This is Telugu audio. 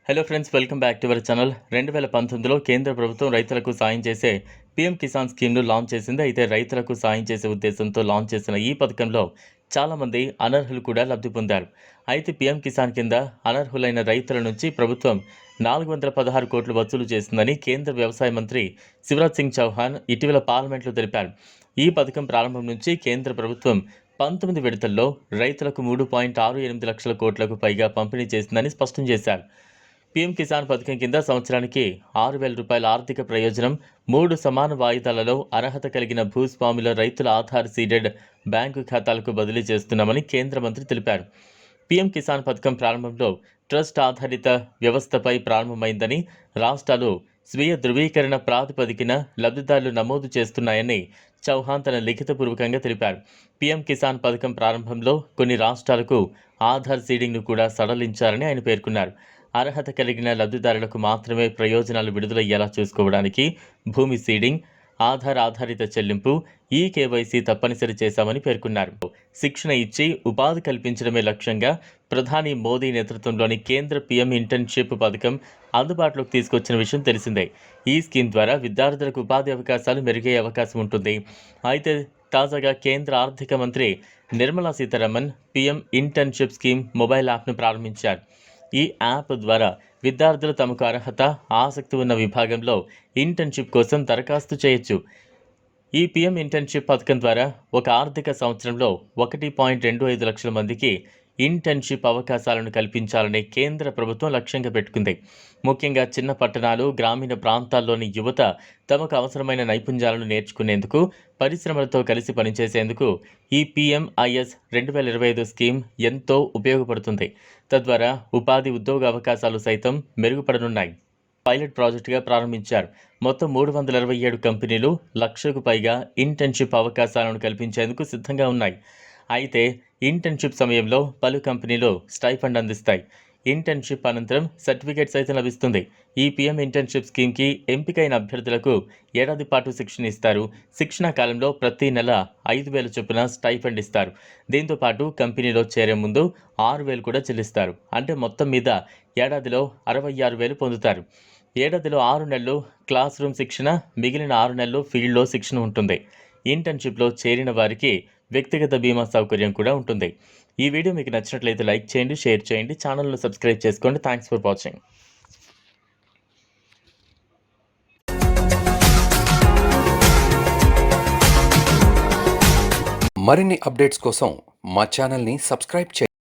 Hello friends, welcome back to our channel. 2019లో కేంద్ర ప్రభుత్వం రైతులకు సాయం చేసే పీఎం కిసాన్ స్కీమ్ను లాంచ్ చేసింది. అయితే రైతులకు సాయం చేసే ఉద్దేశంతో లాంచ్ చేసిన ఈ పథకంలో చాలామంది అనర్హులు కూడా లబ్ధి పొందారు. అయితే పీఎం కిసాన్ కింద అనర్హులైన రైతుల నుంచి ప్రభుత్వం 416 కోట్లు వసూలు చేసిందని కేంద్ర వ్యవసాయ మంత్రి శివరాజ్ సింగ్ చౌహాన్ ఇటీవల పార్లమెంట్లో తెలిపారు. ఈ పథకం ప్రారంభం నుంచి కేంద్ర ప్రభుత్వం 19 విడతల్లో రైతులకు 3.68 లక్షల కోట్లకు పైగా పంపిణీ చేసిందని స్పష్టం చేశారు. పీఎం కిసాన్ పథకం కింద సంవత్సరానికి 6,000 రూపాయల ఆర్థిక ప్రయోజనం 3 సమాన వాయిదాలలో అర్హత కలిగిన భూస్వాముల రైతుల ఆధార్ సీడెడ్ బ్యాంకు ఖాతాలకు బదిలీ చేస్తున్నామని కేంద్ర మంత్రి తెలిపారు. పీఎం కిసాన్ పథకం ప్రారంభంలో ట్రస్ట్ ఆధారిత వ్యవస్థపై ప్రారంభమైందని, రాష్ట్రాలు స్వీయ ధృవీకరణ ప్రాతిపదికన లబ్ధిదారులు నమోదు చేస్తున్నాయని చౌహాన్ తన లిఖితపూర్వకంగా తెలిపారు. పీఎం కిసాన్ పథకం ప్రారంభంలో కొన్ని రాష్ట్రాలకు ఆధార్ సీడింగ్ను కూడా సడలించారని ఆయన పేర్కొన్నారు. అర్హత కలిగిన లబ్ధిదారులకు మాత్రమే ప్రయోజనాలు విడుదలయ్యేలా చూసుకోవడానికి భూమి సీడింగ్, ఆధార్ ఆధారిత చెల్లింపు, కేవైసీ తప్పనిసరి చేశామని పేర్కొన్నారు. శిక్షణ ఇచ్చి ఉపాధి కల్పించడమే లక్ష్యంగా ప్రధాని మోదీ నేతృత్వంలోని కేంద్ర పీఎం ఇంటర్న్షిప్ పథకం అందుబాటులోకి తీసుకొచ్చిన విషయం తెలిసిందే. ఈ స్కీమ్ ద్వారా విద్యార్థులకు ఉపాధి అవకాశాలు మెరుగయ్యే అవకాశం ఉంటుంది. అయితే తాజాగా కేంద్ర ఆర్థిక మంత్రి Nirmala Sitharaman PM internship scheme mobile యాప్ను ప్రారంభించారు. ఈ యాప్ ద్వారా విద్యార్థులు తమకు అర్హత, ఆసక్తి ఉన్న విభాగంలో ఇంటర్న్షిప్ కోసం దరఖాస్తు చేయొచ్చు. ఈ పీఎం ఇంటర్న్షిప్ పథకం ద్వారా ఒక ఆర్థిక సంవత్సరంలో 1.25 లక్షల మందికి ఇంటర్న్షిప్ అవకాశాలను కల్పించాలని కేంద్ర ప్రభుత్వం లక్ష్యంగా పెట్టుకుంది. ముఖ్యంగా చిన్న పట్టణాలు, గ్రామీణ ప్రాంతాల్లోని యువత తమకు అవసరమైన నైపుణ్యాలను నేర్చుకునేందుకు, పరిశ్రమలతో కలిసి పనిచేసేందుకు ఈ పీఎంఐఎస్ 2025 స్కీమ్ ఎంతో ఉపయోగపడుతుంది. తద్వారా ఉపాధి, ఉద్యోగ అవకాశాలు సైతం మెరుగుపడనున్నాయి. పైలట్ ప్రాజెక్టుగా ప్రారంభించారు. మొత్తం 327 కంపెనీలు 1,00,000కు పైగా ఇంటర్న్షిప్ అవకాశాలను కల్పించేందుకు సిద్ధంగా ఉన్నాయి. అయితే ఇంటర్న్షిప్ సమయంలో పలు కంపెనీలు స్టైఫండ్ అందిస్తాయి. ఇంటర్న్షిప్ అనంతరం సర్టిఫికేట్ సైతం లభిస్తుంది. ఈ పీఎం ఇంటర్న్షిప్ స్కీమ్కి ఎంపికైన అభ్యర్థులకు ఏడాది పాటు శిక్షణ ఇస్తారు. శిక్షణ కాలంలో ప్రతి నెల 5,000 చొప్పున స్టైఫండ్ ఇస్తారు. దీంతో పాటు కంపెనీలో చేరే ముందు 6,000 కూడా చెల్లిస్తారు. అంటే మొత్తం మీద ఏడాదిలో 66,000 పొందుతారు. ఏడాదిలో 6 నెలలు క్లాస్ రూమ్ శిక్షణ, మిగిలిన 6 నెలలు ఫీల్డ్లో శిక్షణ ఉంటుంది. ఇంటర్న్షిప్లో చేరిన వారికి వ్యక్తిగత బీమా సౌకర్యం కూడా ఉంటుంది. ఈ వీడియో మీకు నచ్చినట్లయితే లైక్ చేయండి, షేర్ చేయండి, ఛానల్ను సబ్స్క్రైబ్ చేసుకోండి. Thanks for watching. మరిన్ని అప్డేట్స్ కోసం మా ఛానల్ని సబ్స్క్రైబ్ చేయండి.